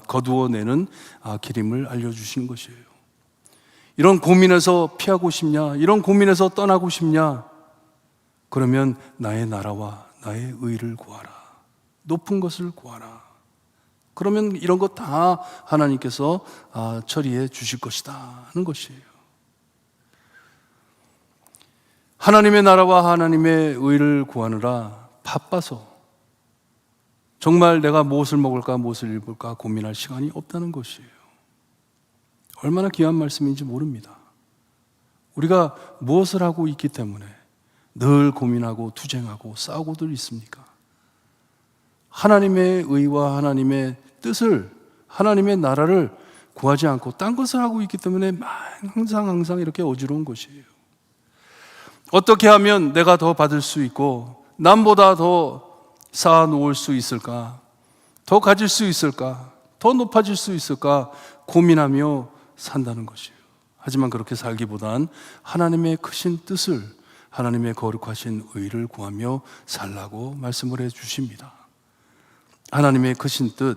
거두어내는 길임을 알려주시는 것이에요. 이런 고민에서 피하고 싶냐? 이런 고민에서 떠나고 싶냐? 그러면 나의 나라와 나의 의를 구하라. 높은 것을 구하라. 그러면 이런 것 다 하나님께서 처리해 주실 것이다 하는 것이에요. 하나님의 나라와 하나님의 의를 구하느라 바빠서 정말 내가 무엇을 먹을까 무엇을 입을까 고민할 시간이 없다는 것이에요. 얼마나 귀한 말씀인지 모릅니다. 우리가 무엇을 하고 있기 때문에 늘 고민하고 투쟁하고 싸우고들 있습니까? 하나님의 의와 하나님의 뜻을, 하나님의 나라를 구하지 않고 딴 것을 하고 있기 때문에 항상 이렇게 어지러운 것이에요. 어떻게 하면 내가 더 받을 수 있고 남보다 더 쌓아 놓을 수 있을까? 더 가질 수 있을까? 더 높아질 수 있을까? 고민하며 산다는 것이에요. 하지만 그렇게 살기보단 하나님의 크신 뜻을, 하나님의 거룩하신 의를 구하며 살라고 말씀을 해 주십니다. 하나님의 크신 뜻,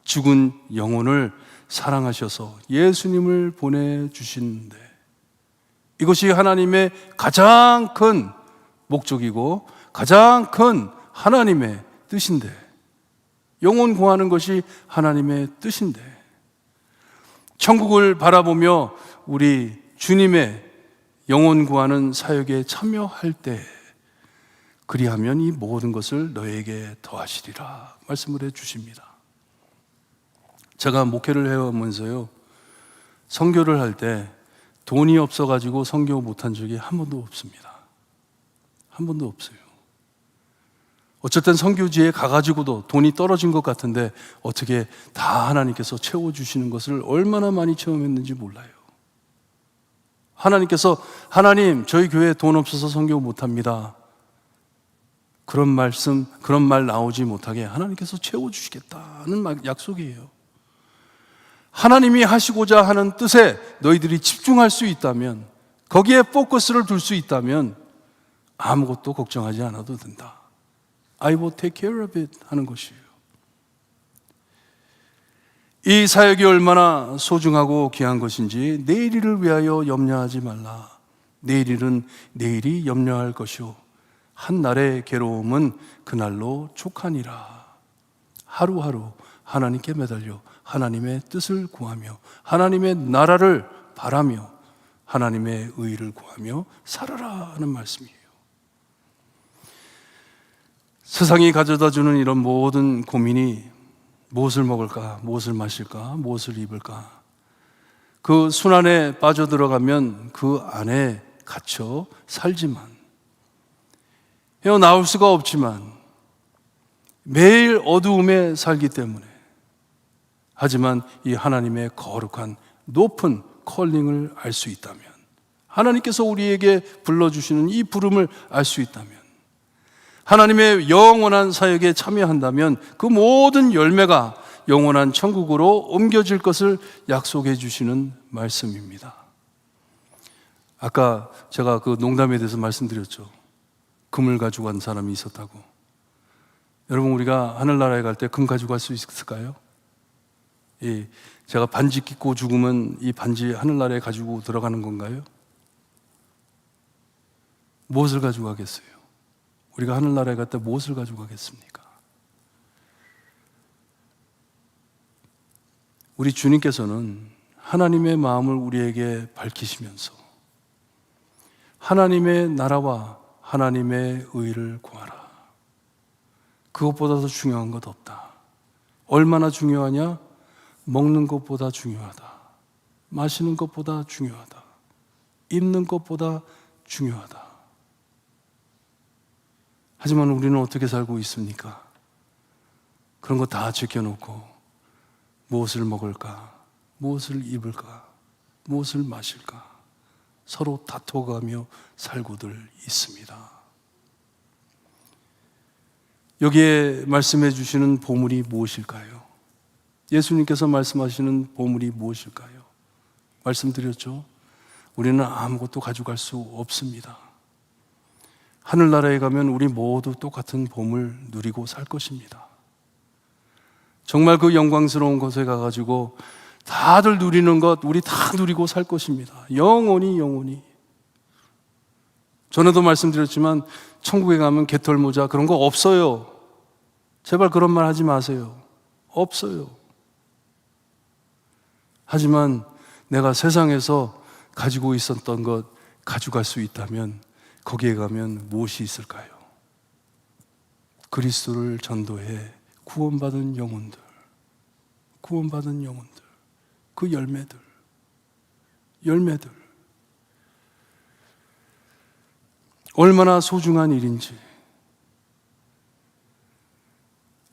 죽은 영혼을 사랑하셔서 예수님을 보내주시는데, 이것이 하나님의 가장 큰 목적이고 가장 큰 하나님의 뜻인데, 영혼 구하는 것이 하나님의 뜻인데, 천국을 바라보며 우리 주님의 영혼 구하는 사역에 참여할 때, 그리하면 이 모든 것을 너에게 더하시리라 말씀을 해 주십니다. 제가 목회를 해오면서요, 선교를 할 때 돈이 없어가지고 선교 못한 적이 한 번도 없습니다. 한 번도 없어요. 어쨌든 선교지에 가가지고도 돈이 떨어진 것 같은데 어떻게 다 하나님께서 채워주시는 것을 얼마나 많이 체험했는지 몰라요. 하나님께서, 하나님 저희 교회에 돈 없어서 선교 못합니다, 그런 말씀, 그런 말 나오지 못하게 하나님께서 채워주시겠다는 약속이에요. 하나님이 하시고자 하는 뜻에 너희들이 집중할 수 있다면, 거기에 포커스를 둘 수 있다면 아무것도 걱정하지 않아도 된다. I will take care of it 하는 것이에요. 이 사역이 얼마나 소중하고 귀한 것인지 내일 일을 위하여 염려하지 말라. 내일 일은 내일이 염려할 것이요 한 날의 괴로움은 그날로 족하니라. 하루하루 하나님께 매달려 하나님의 뜻을 구하며 하나님의 나라를 바라며 하나님의 의를 구하며 살아라 하는 말씀이에요. 세상이 가져다주는 이런 모든 고민이 무엇을 먹을까, 무엇을 마실까, 무엇을 입을까, 그 순환에 빠져들어가면 그 안에 갇혀 살지만, 헤어나올 수가 없지만, 매일 어두움에 살기 때문에. 하지만 이 하나님의 거룩한 높은 컬링을 알 수 있다면, 하나님께서 우리에게 불러주시는 이 부름을 알 수 있다면, 하나님의 영원한 사역에 참여한다면 그 모든 열매가 영원한 천국으로 옮겨질 것을 약속해 주시는 말씀입니다. 아까 제가 그 농담에 대해서 말씀드렸죠. 금을 가지고 간 사람이 있었다고. 여러분, 우리가 하늘나라에 갈 때 금 가지고 갈 수 있을까요? 제가 반지 끼고 죽으면 이 반지 하늘나라에 가지고 들어가는 건가요? 무엇을 가지고 가겠어요? 우리가 하늘나라에 갈 때 무엇을 가지고 가겠습니까? 우리 주님께서는 하나님의 마음을 우리에게 밝히시면서 하나님의 나라와 하나님의 의를 구하라. 그것보다 더 중요한 것 없다. 얼마나 중요하냐? 먹는 것보다 중요하다. 마시는 것보다 중요하다. 입는 것보다 중요하다. 하지만 우리는 어떻게 살고 있습니까? 그런 거 다 지켜놓고 무엇을 먹을까? 무엇을 입을까? 무엇을 마실까? 서로 다퉈가며 살고들 있습니다. 여기에 말씀해 주시는 보물이 무엇일까요? 예수님께서 말씀하시는 보물이 무엇일까요? 말씀드렸죠. 우리는 아무것도 가져갈 수 없습니다. 하늘나라에 가면 우리 모두 똑같은 봄을 누리고 살 것입니다. 정말 그 영광스러운 곳에 가가지고 다들 누리는 것, 우리 다 누리고 살 것입니다. 영원히 영원히. 전에도 말씀드렸지만 천국에 가면 개털모자 그런 거 없어요. 제발 그런 말 하지 마세요. 없어요. 하지만 내가 세상에서 가지고 있었던 것 가져갈 수 있다면 거기에 가면 무엇이 있을까요? 그리스도를 전도해 구원받은 영혼들, 구원받은 영혼들, 그 열매들. 얼마나 소중한 일인지.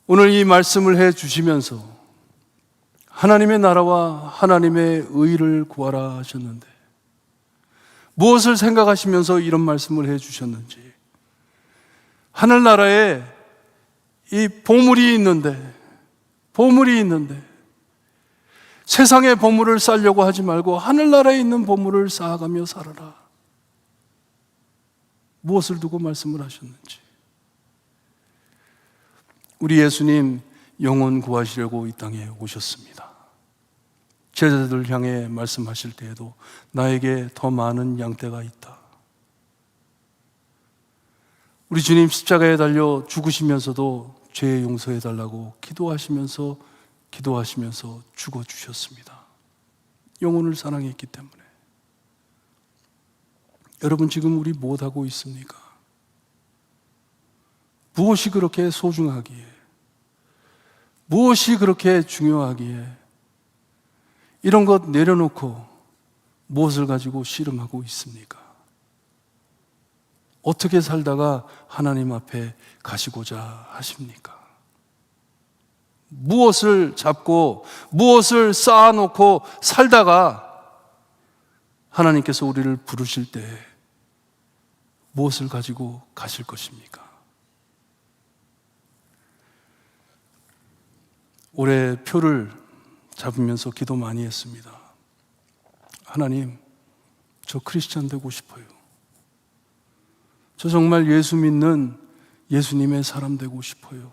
오늘 이 말씀을 해 주시면서 하나님의 나라와 하나님의 의를 구하라 하셨는데 무엇을 생각하시면서 이런 말씀을 해 주셨는지. 하늘나라에 이 보물이 있는데 세상의 보물을 쌓으려고 하지 말고 하늘나라에 있는 보물을 쌓아가며 살아라. 무엇을 두고 말씀을 하셨는지. 우리 예수님 영혼 구하시려고 이 땅에 오셨습니다. 제자들 향해 말씀하실 때에도 나에게 더 많은 양떼가 있다. 우리 주님 십자가에 달려 죽으시면서도 죄 용서해 달라고 기도하시면서 죽어주셨습니다. 영혼을 사랑했기 때문에. 여러분, 지금 우리 무엇하고 있습니까? 무엇이 그렇게 소중하기에, 무엇이 그렇게 중요하기에 이런 것 내려놓고 무엇을 가지고 씨름하고 있습니까? 어떻게 살다가 하나님 앞에 가시고자 하십니까? 무엇을 잡고 무엇을 쌓아놓고 살다가 하나님께서 우리를 부르실 때 무엇을 가지고 가실 것입니까? 올해 표를 잡으면서 기도 많이 했습니다. 하나님, 저 크리스찬 되고 싶어요. 저 정말 예수 믿는 예수님의 사람 되고 싶어요.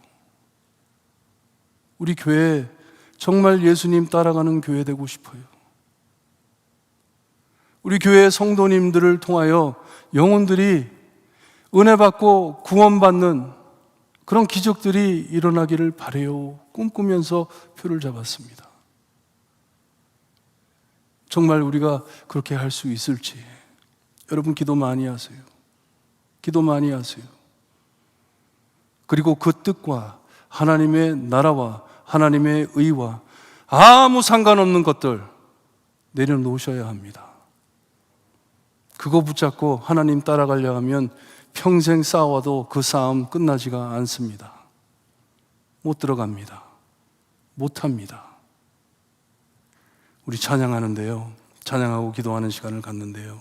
우리 교회 정말 예수님 따라가는 교회 되고 싶어요. 우리 교회 성도님들을 통하여 영혼들이 은혜 받고 구원받는 그런 기적들이 일어나기를 바라요. 꿈꾸면서 표를 잡았습니다. 정말 우리가 그렇게 할 수 있을지 여러분 기도 많이 하세요. 기도 많이 하세요. 그리고 그 뜻과 하나님의 나라와 하나님의 의와 아무 상관없는 것들 내려놓으셔야 합니다. 그거 붙잡고 하나님 따라가려 하면 평생 싸워도 그 싸움 끝나지가 않습니다. 못 들어갑니다. 못합니다. 우리 찬양하는데요, 찬양하고 기도하는 시간을 갖는데요,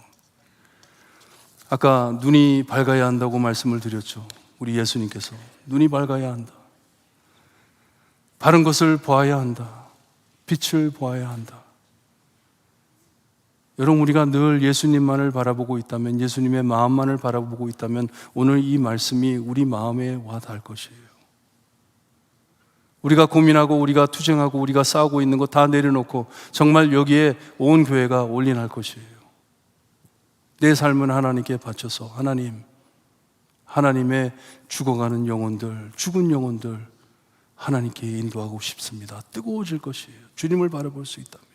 아까 눈이 밝아야 한다고 말씀을 드렸죠. 우리 예수님께서 눈이 밝아야 한다, 바른 것을 보아야 한다, 빛을 보아야 한다. 여러분, 우리가 늘 예수님만을 바라보고 있다면, 예수님의 마음만을 바라보고 있다면 오늘 이 말씀이 우리 마음에 와 닿을 것이에요. 우리가 고민하고 우리가 투쟁하고 우리가 싸우고 있는 거 다 내려놓고 정말 여기에 온 교회가 올인할 것이에요. 내 삶은 하나님께 바쳐서 하나님의 죽어가는 영혼들, 죽은 영혼들 하나님께 인도하고 싶습니다. 뜨거워질 것이에요. 주님을 바라볼 수 있다면.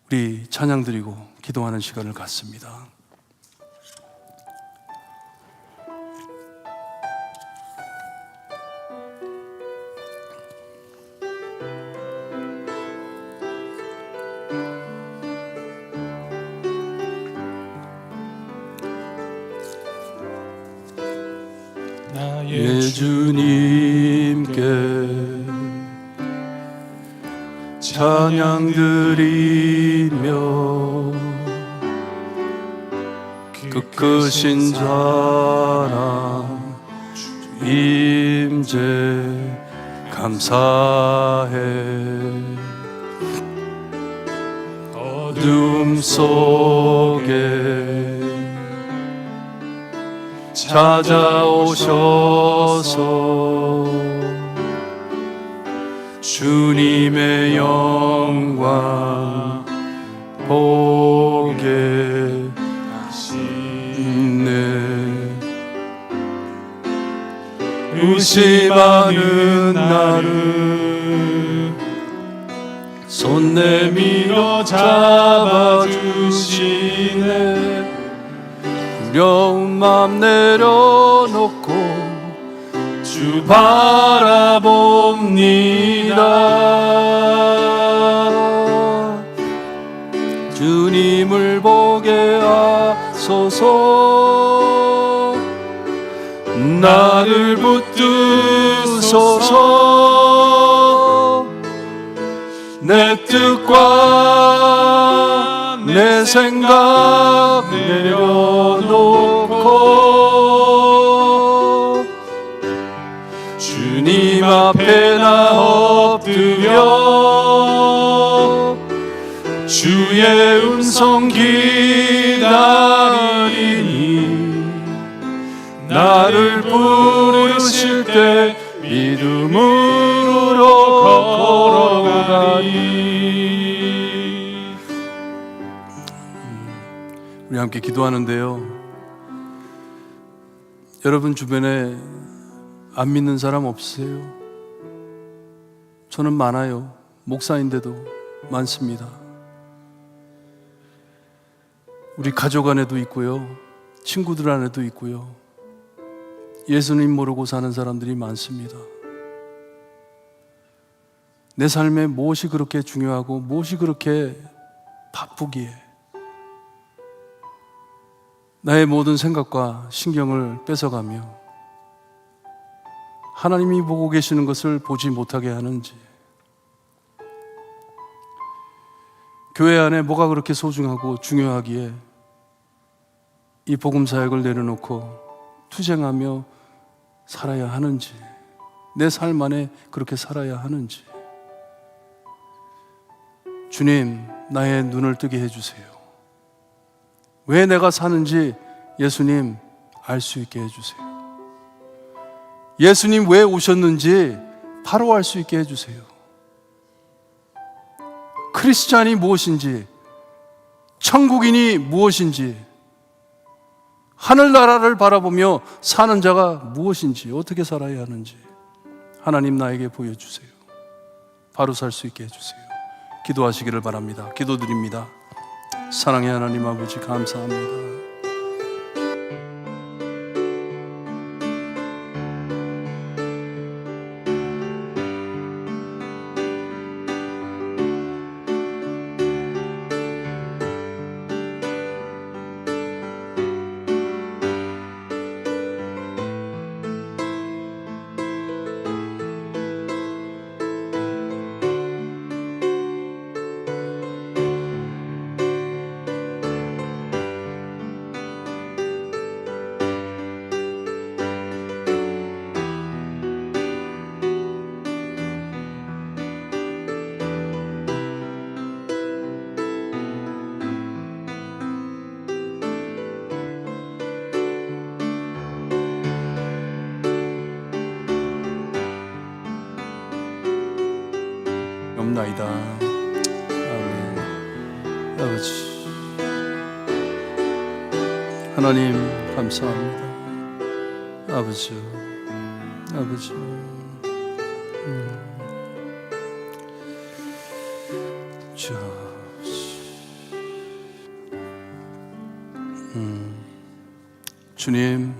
우리 찬양 드리고 기도하는 시간을 갖습니다. 나의 주님께 찬양 드리며 그 크신 자랑 임재 감사해. 어둠 속에 찾아오셔서 주님의 영광 보게 하시네. 의심하는 나를 손 내밀어 잡아주시네. 두려운 맘 내려놓고 주 바라봅니다. 주님을 보게 하소서. 나를 붙드소서. 내 뜻과 내 생각 내려놓고 주님 앞에 나 엎드려 주의 음성 기다리니 나를 부르실 때 믿음으로 걸어가리. 우리 함께 기도하는데요, 여러분 주변에 안 믿는 사람 없으세요? 저는 많아요. 목사인데도 많습니다. 우리 가족 안에도 있고요, 친구들 안에도 있고요. 예수님 모르고 사는 사람들이 많습니다. 내 삶에 무엇이 그렇게 중요하고 무엇이 그렇게 바쁘기에 나의 모든 생각과 신경을 뺏어가며 하나님이 보고 계시는 것을 보지 못하게 하는지, 교회 안에 뭐가 그렇게 소중하고 중요하기에 이 복음 사역을 내려놓고 투쟁하며 살아야 하는지, 내 삶 안에 그렇게 살아야 하는지, 주님, 나의 눈을 뜨게 해주세요. 왜 내가 사는지 예수님 알 수 있게 해주세요. 예수님 왜 오셨는지 바로 알 수 있게 해주세요. 크리스찬이 무엇인지, 천국인이 무엇인지, 하늘나라를 바라보며 사는 자가 무엇인지, 어떻게 살아야 하는지 하나님 나에게 보여주세요. 바로 살 수 있게 해주세요. 기도하시기를 바랍니다. 기도드립니다. 사랑의 하나님 아버지, 감사합니다. 기도드리옵나이다. 아멘. 아버지 하나님 감사합니다. 아버지 자, 주님,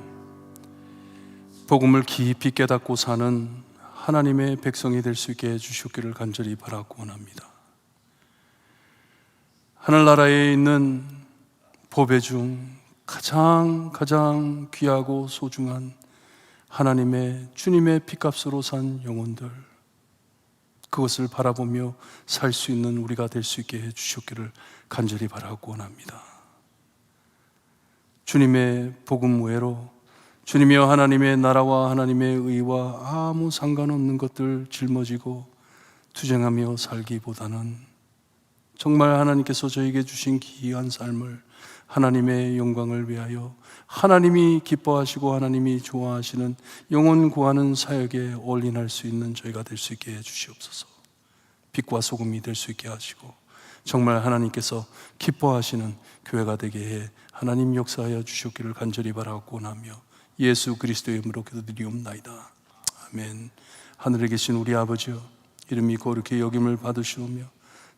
복음을 깊이 깨닫고 사는 하나님의 백성이 될 수 있게 해주시기를 간절히 바라고 원합니다. 하늘나라에 있는 보배 중 가장 귀하고 소중한 하나님의 주님의 피값으로 산 영혼들, 그것을 바라보며 살 수 있는 우리가 될 수 있게 해주시기를 간절히 바라고 원합니다. 주님의 복음 외로 주님이여 하나님의 나라와 하나님의 의와 아무 상관없는 것들 짊어지고 투쟁하며 살기보다는 정말 하나님께서 저에게 주신 귀한 삶을 하나님의 영광을 위하여 하나님이 기뻐하시고 하나님이 좋아하시는 영혼 구하는 사역에 올인할 수 있는 저희가 될 수 있게 해주시옵소서. 빛과 소금이 될 수 있게 하시고 정말 하나님께서 기뻐하시는 교회가 되게 해 하나님 역사하여 주시기를 간절히 바라고 원하며 예수 그리스도의 이름으로 기도드리옵나이다. 아멘. 하늘에 계신 우리 아버지여, 이름이 거룩히 여김을 받으시오며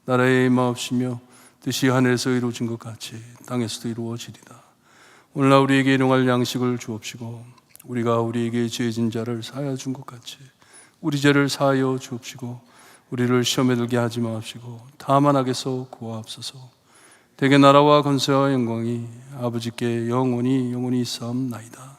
나라의 임하옵시며 뜻이 하늘에서 이루어진 것 같이 땅에서도 이루어지리다. 오늘날 우리에게 일용할 양식을 주옵시고 우리가 우리에게 죄진 자를 사하여 준 것 같이 우리 죄를 사하여 주옵시고 우리를 시험에 들게 하지 마옵시고 다만 악에서 구하옵소서. 대개 나라와 권세와 영광이 아버지께 영원히 있사옵나이다.